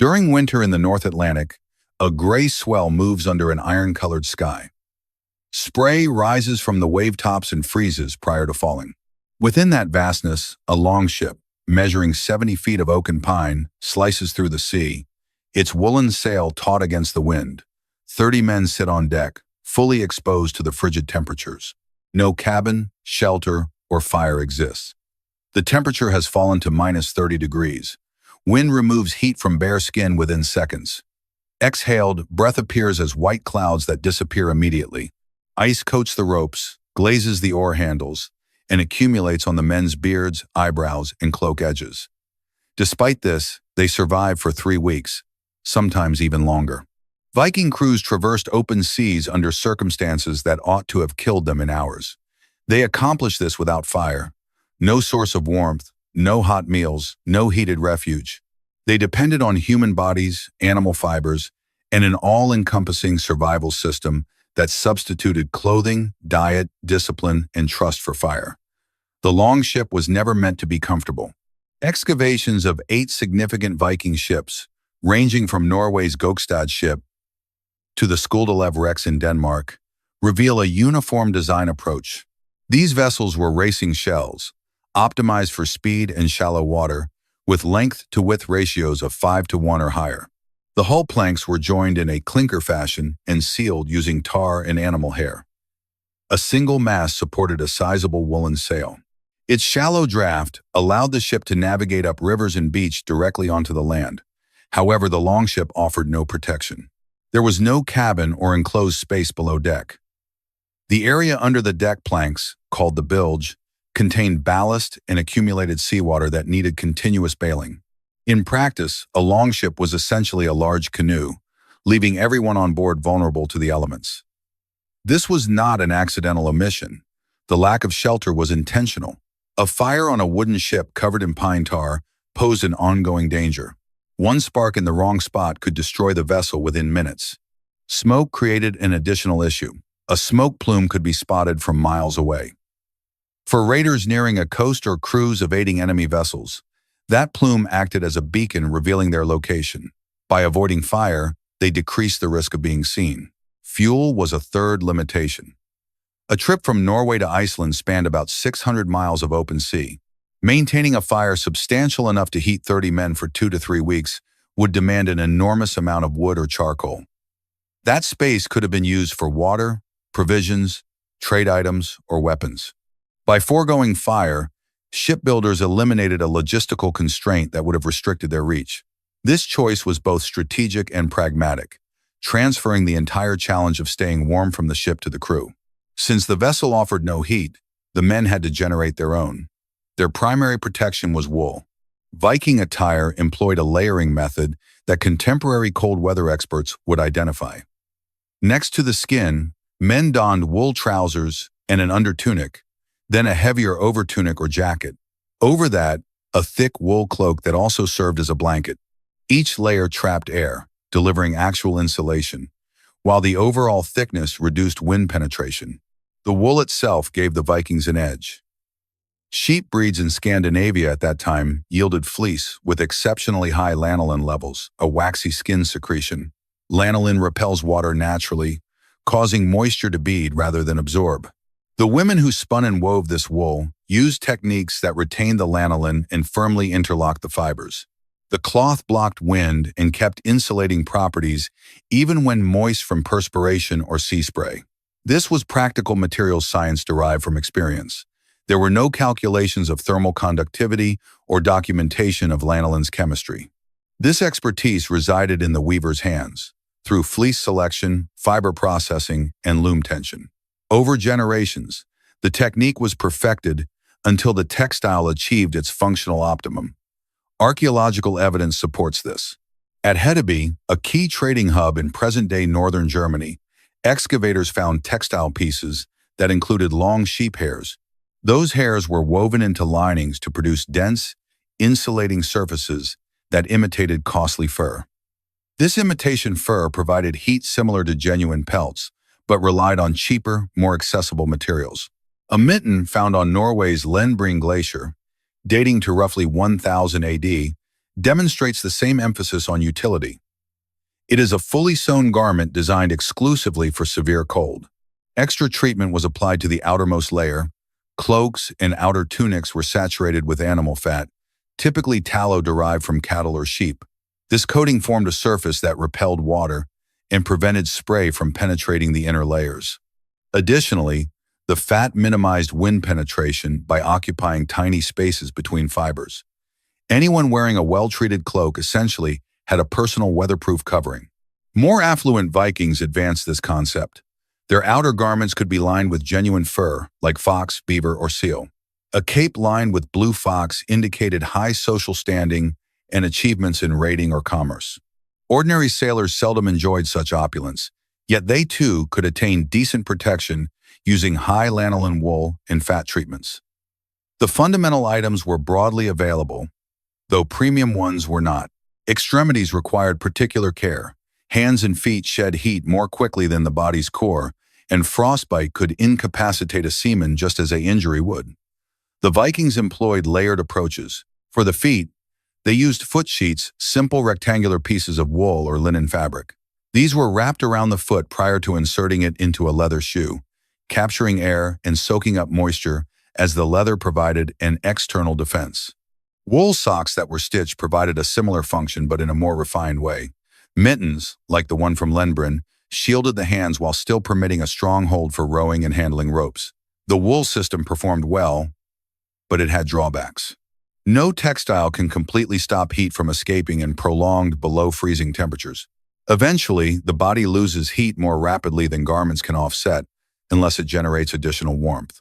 During winter in the North Atlantic, a gray swell moves under an iron-colored sky. Spray rises from the wave tops and freezes prior to falling. Within that vastness, a longship, measuring 70 feet of oak and pine, slices through the sea, its woolen sail taut against the wind. 30 men sit on deck, fully exposed to the frigid temperatures. No cabin, shelter, or fire exists. The temperature has fallen to minus 30 degrees. Wind removes heat from bare skin within seconds. Exhaled, breath appears as white clouds that disappear immediately. Ice coats the ropes, glazes the oar handles, and accumulates on the men's beards, eyebrows, and cloak edges. Despite this, they survive for 3 weeks, sometimes even longer. Viking crews traversed open seas under circumstances that ought to have killed them in hours. They accomplished this without fire, no source of warmth, no hot meals, no heated refuge. They depended on human bodies, animal fibers, and an all-encompassing survival system that substituted clothing, diet, discipline, and trust for fire. The longship was never meant to be comfortable. Excavations of 8 significant Viking ships, ranging from Norway's Gokstad ship to the Skuldelev Rex in Denmark, reveal a uniform design approach. These vessels were racing shells, optimized for speed and shallow water, with length-to-width ratios of 5:1 or higher. The hull planks were joined in a clinker fashion and sealed using tar and animal hair. A single mast supported a sizable woolen sail. Its shallow draft allowed the ship to navigate up rivers and beach directly onto the land. However, the longship offered no protection. There was no cabin or enclosed space below deck. The area under the deck planks, called the bilge, contained ballast and accumulated seawater that needed continuous bailing. In practice, a longship was essentially a large canoe, leaving everyone on board vulnerable to the elements. This was not an accidental omission. The lack of shelter was intentional. A fire on a wooden ship covered in pine tar posed an ongoing danger. One spark in the wrong spot could destroy the vessel within minutes. Smoke created an additional issue. A smoke plume could be spotted from miles away. For raiders nearing a coast or crews evading enemy vessels, that plume acted as a beacon revealing their location. By avoiding fire, they decreased the risk of being seen. Fuel was a third limitation. A trip from Norway to Iceland spanned about 600 miles of open sea. Maintaining a fire substantial enough to heat 30 men for 2 to 3 weeks would demand an enormous amount of wood or charcoal. That space could have been used for water, provisions, trade items, or weapons. By foregoing fire, shipbuilders eliminated a logistical constraint that would have restricted their reach. This choice was both strategic and pragmatic, transferring the entire challenge of staying warm from the ship to the crew. Since the vessel offered no heat, the men had to generate their own. Their primary protection was wool. Viking attire employed a layering method that contemporary cold weather experts would identify. Next to the skin, men donned wool trousers and an undertunic, then a heavier overtunic or jacket. Over that, a thick wool cloak that also served as a blanket. Each layer trapped air, delivering actual insulation, while the overall thickness reduced wind penetration. The wool itself gave the Vikings an edge. Sheep breeds in Scandinavia at that time yielded fleece with exceptionally high lanolin levels, a waxy skin secretion. Lanolin repels water naturally, causing moisture to bead rather than absorb. The women who spun and wove this wool used techniques that retained the lanolin and firmly interlocked the fibers. The cloth blocked wind and kept insulating properties even when moist from perspiration or sea spray. This was practical materials science derived from experience. There were no calculations of thermal conductivity or documentation of lanolin's chemistry. This expertise resided in the weaver's hands, through fleece selection, fiber processing, and loom tension. Over generations, the technique was perfected until the textile achieved its functional optimum. Archaeological evidence supports this. At Hedeby, a key trading hub in present-day northern Germany, excavators found textile pieces that included long sheep hairs. Those hairs were woven into linings to produce dense, insulating surfaces that imitated costly fur. This imitation fur provided heat similar to genuine pelts, but relied on cheaper, more accessible materials. A mitten found on Norway's Lenbring Glacier, dating to roughly 1000 AD, demonstrates the same emphasis on utility. It is a fully sewn garment designed exclusively for severe cold. Extra treatment was applied to the outermost layer. Cloaks and outer tunics were saturated with animal fat, typically tallow derived from cattle or sheep. This coating formed a surface that repelled water and prevented spray from penetrating the inner layers. Additionally, the fat minimized wind penetration by occupying tiny spaces between fibers. Anyone wearing a well-treated cloak essentially had a personal weatherproof covering. More affluent Vikings advanced this concept. Their outer garments could be lined with genuine fur, like fox, beaver, or seal. A cape lined with blue fox indicated high social standing and achievements in raiding or commerce. Ordinary sailors seldom enjoyed such opulence, yet they too could attain decent protection using high lanolin wool and fat treatments. The fundamental items were broadly available, though premium ones were not. Extremities required particular care. Hands and feet shed heat more quickly than the body's core, and frostbite could incapacitate a seaman just as an injury would. The Vikings employed layered approaches. For the feet, they used foot sheets, simple rectangular pieces of wool or linen fabric. These were wrapped around the foot prior to inserting it into a leather shoe, capturing air and soaking up moisture as the leather provided an external defense. Wool socks that were stitched provided a similar function but in a more refined way. Mittens, like the one from Lenbren, shielded the hands while still permitting a strong hold for rowing and handling ropes. The wool system performed well, but it had drawbacks. No textile can completely stop heat from escaping in prolonged below-freezing temperatures. Eventually, the body loses heat more rapidly than garments can offset, unless it generates additional warmth.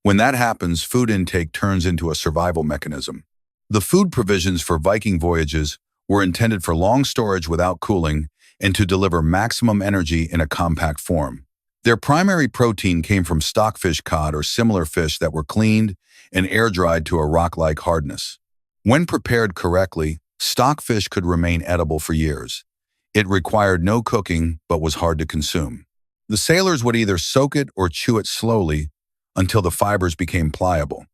When that happens, food intake turns into a survival mechanism. The food provisions for Viking voyages were intended for long storage without cooling and to deliver maximum energy in a compact form. Their primary protein came from stockfish, cod, or similar fish that were cleaned and air-dried to a rock-like hardness. When prepared correctly, stockfish could remain edible for years. It required no cooking but was hard to consume. The sailors would either soak it or chew it slowly until the fibers became pliable.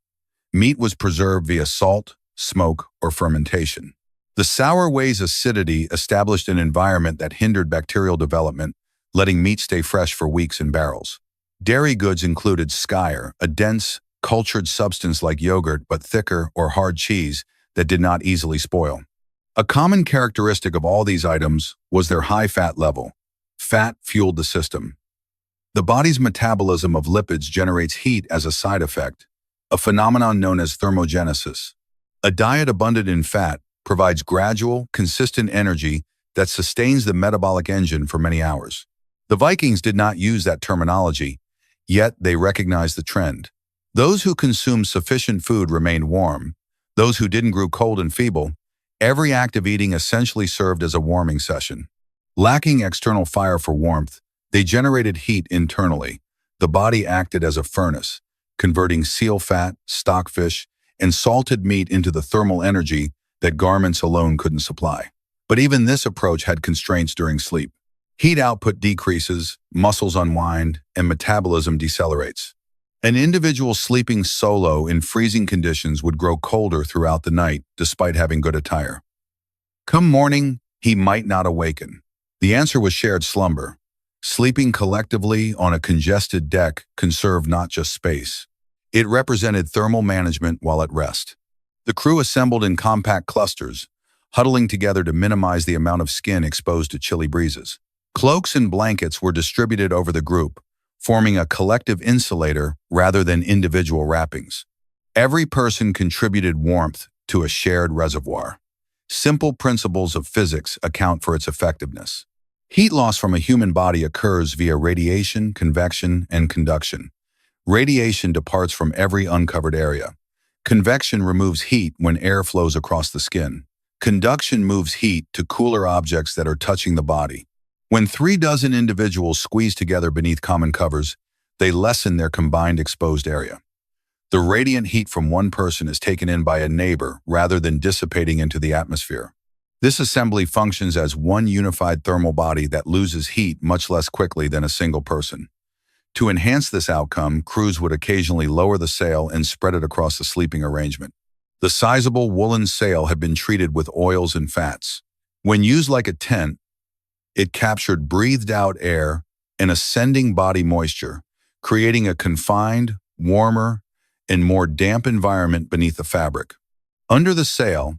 Meat was preserved via salt, smoke, or fermentation. The sour way's acidity established an environment that hindered bacterial development, letting meat stay fresh for weeks in barrels. Dairy goods included skyr, a dense, cultured substance like yogurt but thicker or hard cheese that did not easily spoil. A common characteristic of all these items was their high fat level. Fat fueled the system. The body's metabolism of lipids generates heat as a side effect, a phenomenon known as thermogenesis. A diet abundant in fat provides gradual, consistent energy that sustains the metabolic engine for many hours. The Vikings did not use that terminology, yet they recognized the trend. Those who consumed sufficient food remained warm. Those who didn't grew cold and feeble. Every act of eating essentially served as a warming session. Lacking external fire for warmth, they generated heat internally. The body acted as a furnace, converting seal fat, stockfish, and salted meat into the thermal energy that garments alone couldn't supply. But even this approach had constraints during sleep. Heat output decreases, muscles unwind, and metabolism decelerates. An individual sleeping solo in freezing conditions would grow colder throughout the night despite having good attire. Come morning, he might not awaken. The answer was shared slumber. Sleeping collectively on a congested deck conserved not just space. It represented thermal management while at rest. The crew assembled in compact clusters, huddling together to minimize the amount of skin exposed to chilly breezes. Cloaks and blankets were distributed over the group, forming a collective insulator rather than individual wrappings. Every person contributed warmth to a shared reservoir. Simple principles of physics account for its effectiveness. Heat loss from a human body occurs via radiation, convection, and conduction. Radiation departs from every uncovered area. Convection removes heat when air flows across the skin. Conduction moves heat to cooler objects that are touching the body. When 36 individuals squeeze together beneath common covers, they lessen their combined exposed area. The radiant heat from one person is taken in by a neighbor rather than dissipating into the atmosphere. This assembly functions as one unified thermal body that loses heat much less quickly than a single person. To enhance this outcome, crews would occasionally lower the sail and spread it across the sleeping arrangement. The sizable woolen sail had been treated with oils and fats. When used like a tent, it captured breathed-out air and ascending body moisture, creating a confined, warmer, and more damp environment beneath the fabric. Under the sail,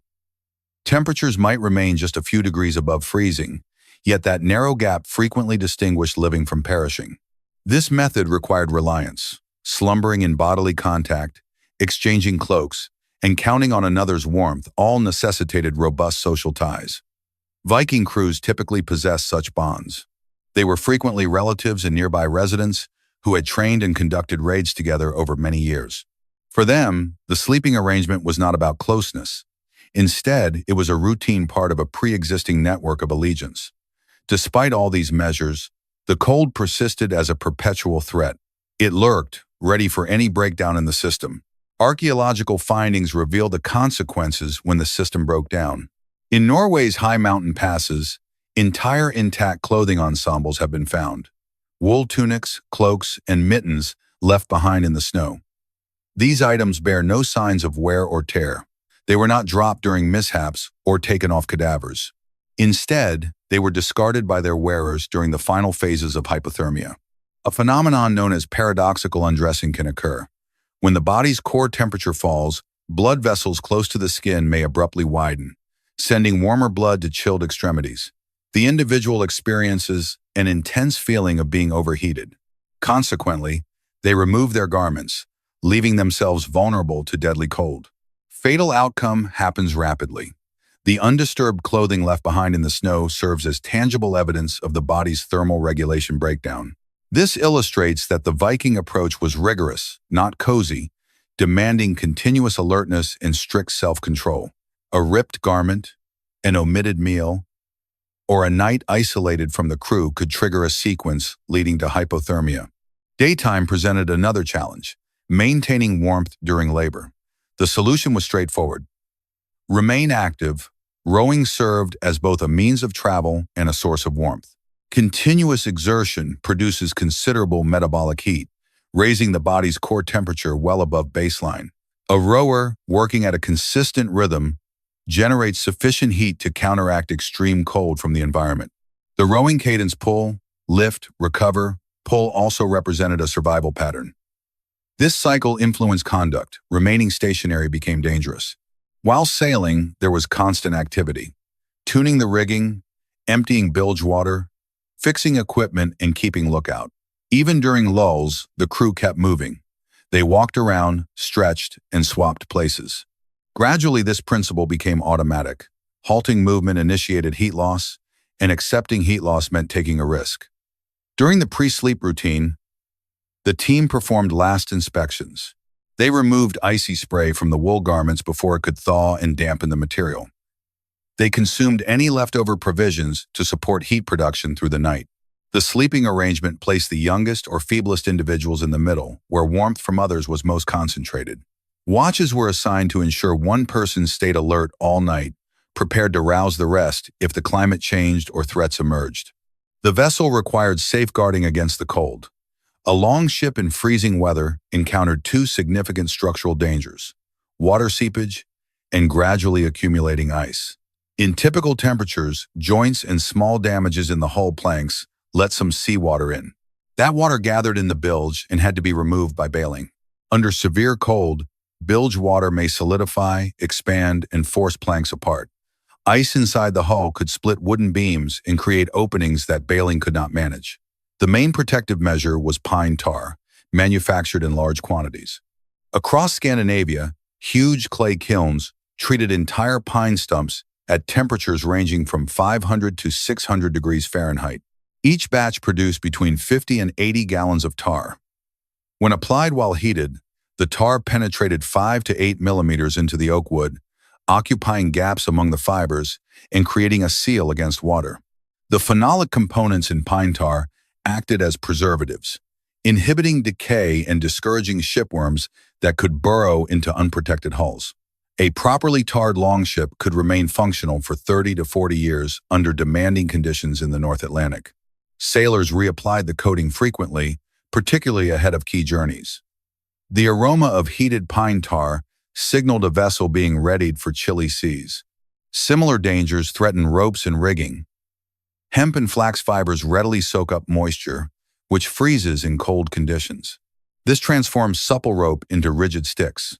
temperatures might remain just a few degrees above freezing, yet that narrow gap frequently distinguished living from perishing. This method required reliance, slumbering in bodily contact, exchanging cloaks, and counting on another's warmth all necessitated robust social ties. Viking crews typically possessed such bonds. They were frequently relatives and nearby residents who had trained and conducted raids together over many years. For them, the sleeping arrangement was not about closeness. Instead, it was a routine part of a pre-existing network of allegiance. Despite all these measures, the cold persisted as a perpetual threat. It lurked, ready for any breakdown in the system. Archaeological findings reveal the consequences when the system broke down. In Norway's high mountain passes, entire intact clothing ensembles have been found. Wool tunics, cloaks, and mittens left behind in the snow. These items bear no signs of wear or tear. They were not dropped during mishaps or taken off cadavers. Instead, they were discarded by their wearers during the final phases of hypothermia. A phenomenon known as paradoxical undressing can occur. When the body's core temperature falls, blood vessels close to the skin may abruptly widen, sending warmer blood to chilled extremities. The individual experiences an intense feeling of being overheated. Consequently, they remove their garments, leaving themselves vulnerable to deadly cold. Fatal outcome happens rapidly. The undisturbed clothing left behind in the snow serves as tangible evidence of the body's thermal regulation breakdown. This illustrates that the Viking approach was rigorous, not cozy, demanding continuous alertness and strict self-control. A ripped garment, an omitted meal, or a night isolated from the crew could trigger a sequence leading to hypothermia. Daytime presented another challenge: maintaining warmth during labor. The solution was straightforward. Remain active. Rowing served as both a means of travel and a source of warmth. Continuous exertion produces considerable metabolic heat, raising the body's core temperature well above baseline. A rower working at a consistent rhythm generates sufficient heat to counteract extreme cold from the environment. The rowing cadence pull, lift, recover, pull also represented a survival pattern. This cycle influenced conduct. Remaining stationary became dangerous. While sailing, there was constant activity. Tuning the rigging, emptying bilge water, fixing equipment, and keeping lookout. Even during lulls, the crew kept moving. They walked around, stretched, and swapped places. Gradually, this principle became automatic. Halting movement initiated heat loss, and accepting heat loss meant taking a risk. During the pre-sleep routine, the team performed last inspections. They removed icy spray from the wool garments before it could thaw and dampen the material. They consumed any leftover provisions to support heat production through the night. The sleeping arrangement placed the youngest or feeblest individuals in the middle, where warmth from others was most concentrated. Watches were assigned to ensure one person stayed alert all night, prepared to rouse the rest if the climate changed or threats emerged. The vessel required safeguarding against the cold. A longship in freezing weather encountered two significant structural dangers: water seepage and gradually accumulating ice. In typical temperatures, joints and small damages in the hull planks let some seawater in. That water gathered in the bilge and had to be removed by bailing. Under severe cold, bilge water may solidify, expand, and force planks apart. Ice inside the hull could split wooden beams and create openings that bailing could not manage. The main protective measure was pine tar, manufactured in large quantities. Across Scandinavia, huge clay kilns treated entire pine stumps at temperatures ranging from 500 to 600 degrees Fahrenheit. Each batch produced between 50 and 80 gallons of tar. When applied while heated, the tar penetrated 5 to 8 millimeters into the oak wood, occupying gaps among the fibers and creating a seal against water. The phenolic components in pine tar acted as preservatives, inhibiting decay and discouraging shipworms that could burrow into unprotected hulls. A properly tarred longship could remain functional for 30 to 40 years under demanding conditions in the North Atlantic. Sailors reapplied the coating frequently, particularly ahead of key journeys. The aroma of heated pine tar signaled a vessel being readied for chilly seas. Similar dangers threaten ropes and rigging. Hemp and flax fibers readily soak up moisture, which freezes in cold conditions. This transforms supple rope into rigid sticks.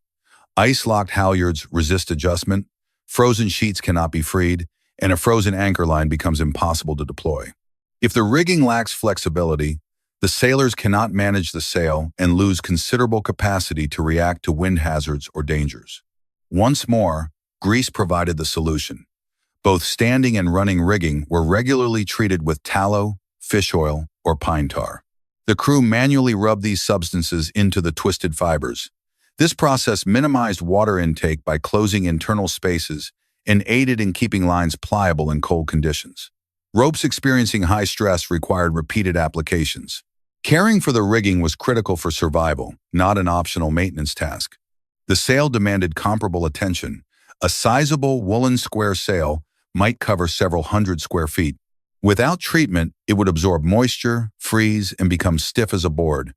Ice-locked halyards resist adjustment, frozen sheets cannot be freed, and a frozen anchor line becomes impossible to deploy. If the rigging lacks flexibility, the sailors cannot manage the sail and lose considerable capacity to react to wind hazards or dangers. Once more, grease provided the solution. Both standing and running rigging were regularly treated with tallow, fish oil, or pine tar. The crew manually rubbed these substances into the twisted fibers. This process minimized water intake by closing internal spaces and aided in keeping lines pliable in cold conditions. Ropes experiencing high stress required repeated applications. Caring for the rigging was critical for survival, not an optional maintenance task. The sail demanded comparable attention. A sizable woolen square sail might cover several hundred square feet. Without treatment, it would absorb moisture, freeze, and become stiff as a board.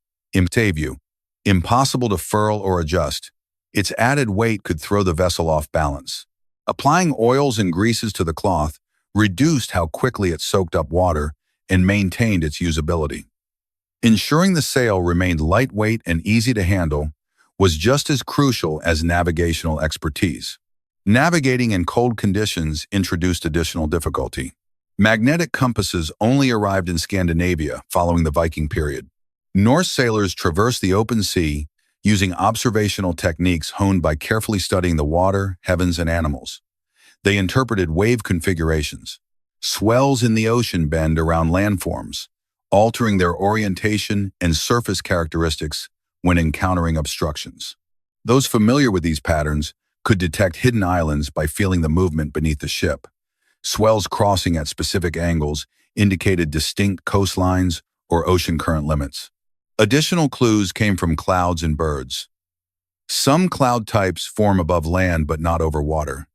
Impossible to furl or adjust. Its added weight could throw the vessel off balance. Applying oils and greases to the cloth reduced how quickly it soaked up water and maintained its usability. Ensuring the sail remained lightweight and easy to handle was just as crucial as navigational expertise. Navigating in cold conditions introduced additional difficulty. Magnetic compasses only arrived in Scandinavia following the Viking period. Norse sailors traversed the open sea using observational techniques honed by carefully studying the water, heavens, and animals. They interpreted wave configurations. Swells in the ocean bend around landforms, altering their orientation and surface characteristics when encountering obstructions. Those familiar with these patterns could detect hidden islands by feeling the movement beneath the ship. Swells crossing at specific angles indicated distinct coastlines or ocean current limits. Additional clues came from clouds and birds. Some cloud types form above land but not over water.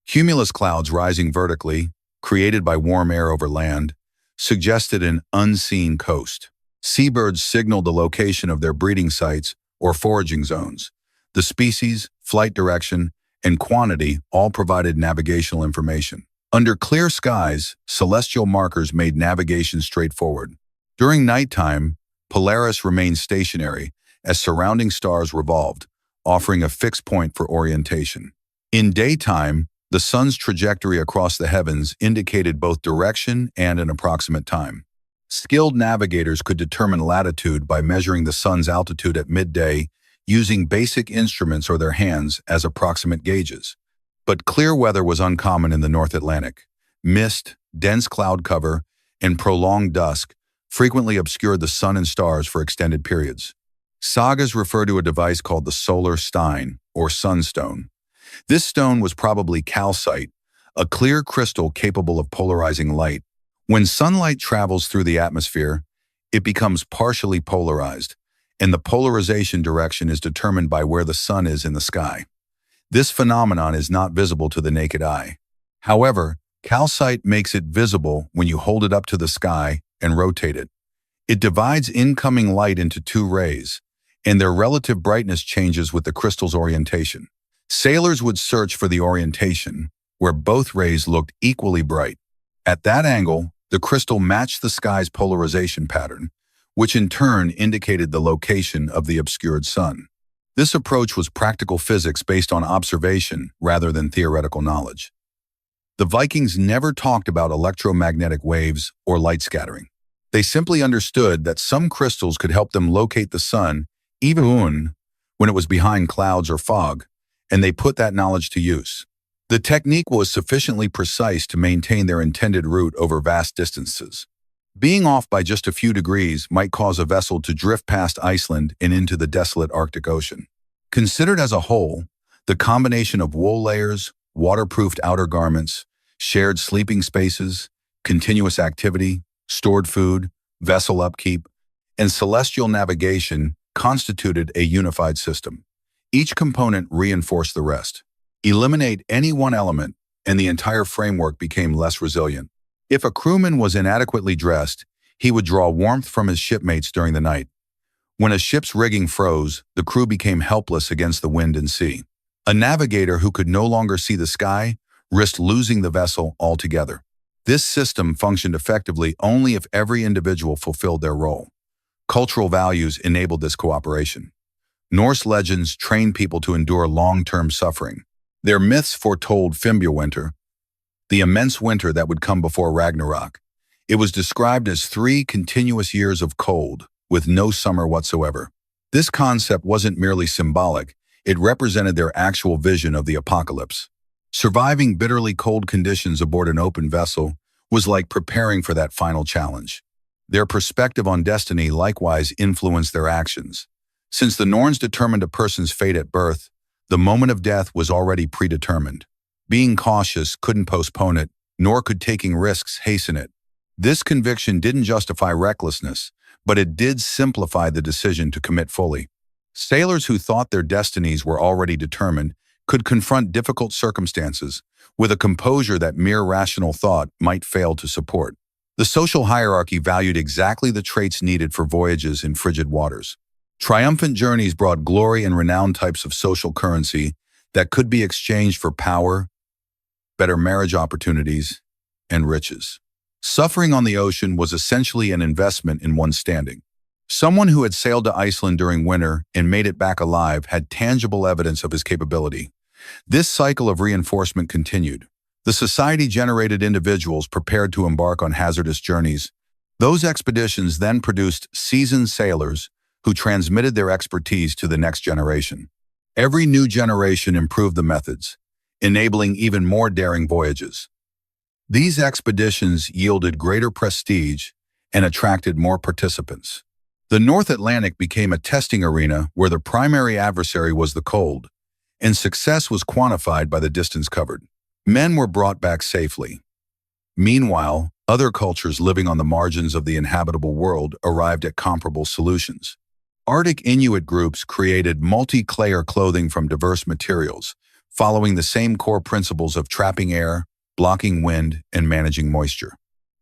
Cumulus clouds rising vertically, created by warm air over land, suggested an unseen coast. Seabirds signaled the location of their breeding sites or foraging zones. The species, flight direction, and quantity all provided navigational information. Under clear skies, celestial markers made navigation straightforward. During nighttime, Polaris remained stationary as surrounding stars revolved, offering a fixed point for orientation. In daytime, the sun's trajectory across the heavens indicated both direction and an approximate time. Skilled navigators could determine latitude by measuring the sun's altitude at midday using basic instruments or their hands as approximate gauges. But clear weather was uncommon in the North Atlantic. Mist, dense cloud cover, and prolonged dusk frequently obscured the sun and stars for extended periods. Sagas refer to a device called the solar stein, or sunstone. This stone was probably calcite, a clear crystal capable of polarizing light. When sunlight travels through the atmosphere, it becomes partially polarized, and the polarization direction is determined by where the sun is in the sky. This phenomenon is not visible to the naked eye. However, calcite makes it visible when you hold it up to the sky and rotate it. It divides incoming light into two rays, and their relative brightness changes with the crystal's orientation. Sailors would search for the orientation, where both rays looked equally bright. At that angle, the crystal matched the sky's polarization pattern, which in turn indicated the location of the obscured sun. This approach was practical physics based on observation rather than theoretical knowledge. The Vikings never talked about electromagnetic waves or light scattering. They simply understood that some crystals could help them locate the sun, even when it was behind clouds or fog, and they put that knowledge to use. The technique was sufficiently precise to maintain their intended route over vast distances. Being off by just a few degrees might cause a vessel to drift past Iceland and into the desolate Arctic Ocean. Considered as a whole, the combination of wool layers, waterproofed outer garments, shared sleeping spaces, continuous activity, stored food, vessel upkeep, and celestial navigation constituted a unified system. Each component reinforced the rest. Eliminate any one element, and the entire framework became less resilient. If a crewman was inadequately dressed, he would draw warmth from his shipmates during the night. When a ship's rigging froze, the crew became helpless against the wind and sea. A navigator who could no longer see the sky risked losing the vessel altogether. This system functioned effectively only if every individual fulfilled their role. Cultural values enabled this cooperation. Norse legends trained people to endure long-term suffering. Their myths foretold Fimbulwinter, the immense winter that would come before Ragnarok. It was described as 3 continuous years of cold, with no summer whatsoever. This concept wasn't merely symbolic, it represented their actual vision of the apocalypse. Surviving bitterly cold conditions aboard an open vessel was like preparing for that final challenge. Their perspective on destiny likewise influenced their actions. Since the Norns determined a person's fate at birth, the moment of death was already predetermined. Being cautious couldn't postpone it, nor could taking risks hasten it. This conviction didn't justify recklessness, but it did simplify the decision to commit fully. Sailors who thought their destinies were already determined could confront difficult circumstances with a composure that mere rational thought might fail to support. The social hierarchy valued exactly the traits needed for voyages in frigid waters. Triumphant journeys brought glory and renown, types of social currency that could be exchanged for power, better marriage opportunities, and riches. Suffering on the ocean was essentially an investment in one's standing. Someone who had sailed to Iceland during winter and made it back alive had tangible evidence of his capability. This cycle of reinforcement continued. The society generated individuals prepared to embark on hazardous journeys. Those expeditions then produced seasoned sailors who transmitted their expertise to the next generation. Every new generation improved the methods, enabling even more daring voyages. These expeditions yielded greater prestige and attracted more participants. The North Atlantic became a testing arena where the primary adversary was the cold, and success was quantified by the distance covered. Men were brought back safely. Meanwhile, other cultures living on the margins of the inhabitable world arrived at comparable solutions. Arctic Inuit groups created multi-layer clothing from diverse materials, following the same core principles of trapping air, blocking wind, and managing moisture.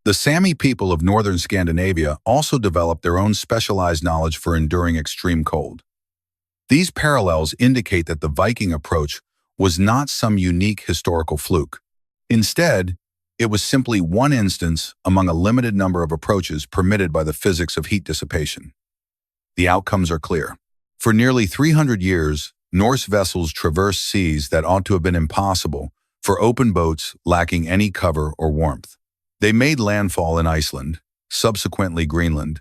The Sami people of northern Scandinavia also developed their own specialized knowledge for enduring extreme cold. These parallels indicate that the Viking approach was not some unique historical fluke. Instead, it was simply one instance among a limited number of approaches permitted by the physics of heat dissipation. The outcomes are clear. For nearly 300 years, Norse vessels traversed seas that ought to have been impossible for open boats lacking any cover or warmth. They made landfall in Iceland, subsequently Greenland,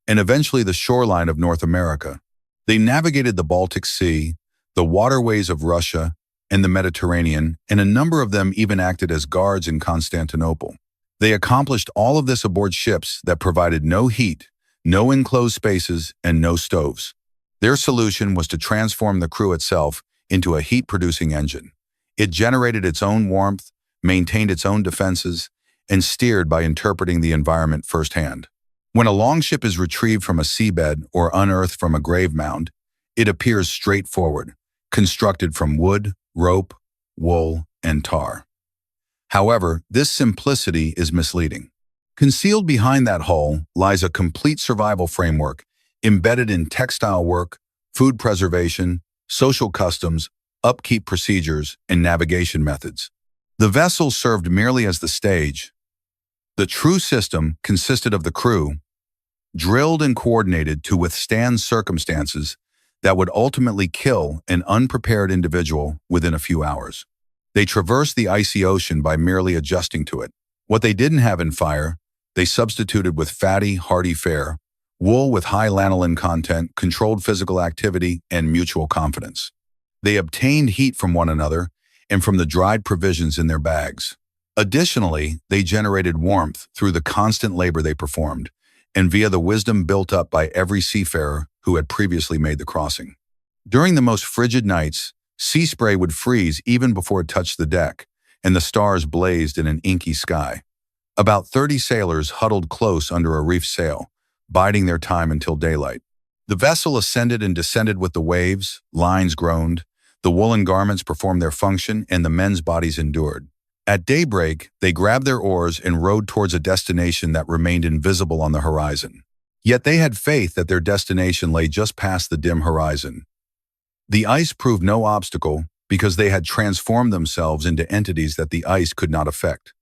and eventually the shoreline of North America. They navigated the Baltic Sea, the waterways of Russia, and the Mediterranean, and a number of them even acted as guards in Constantinople. They accomplished all of this aboard ships that provided no heat, no enclosed spaces, and no stoves. Their solution was to transform the crew itself into a heat-producing engine. It generated its own warmth, maintained its own defenses, and steered by interpreting the environment firsthand. When a longship is retrieved from a seabed or unearthed from a grave mound, it appears straightforward, constructed from wood, rope, wool, and tar. However, this simplicity is misleading. Concealed behind that hull lies a complete survival framework embedded in textile work, food preservation, social customs, upkeep procedures, and navigation methods. The vessel served merely as the stage. The true system consisted of the crew, drilled and coordinated to withstand circumstances that would ultimately kill an unprepared individual within a few hours. They traversed the icy ocean by merely adjusting to it. What they didn't have in fire, they substituted with fatty, hardy fare, wool with high lanolin content, controlled physical activity, and mutual confidence. They obtained heat from one another and from the dried provisions in their bags. Additionally, they generated warmth through the constant labor they performed, and via the wisdom built up by every seafarer who had previously made the crossing. During the most frigid nights, sea spray would freeze even before it touched the deck, and the stars blazed in an inky sky. About 30 sailors huddled close under a reefed sail, biding their time until daylight. The vessel ascended and descended with the waves, lines groaned, the woolen garments performed their function, and the men's bodies endured. At daybreak, they grabbed their oars and rowed towards a destination that remained invisible on the horizon. Yet they had faith that their destination lay just past the dim horizon. The ice proved no obstacle because they had transformed themselves into entities that the ice could not affect.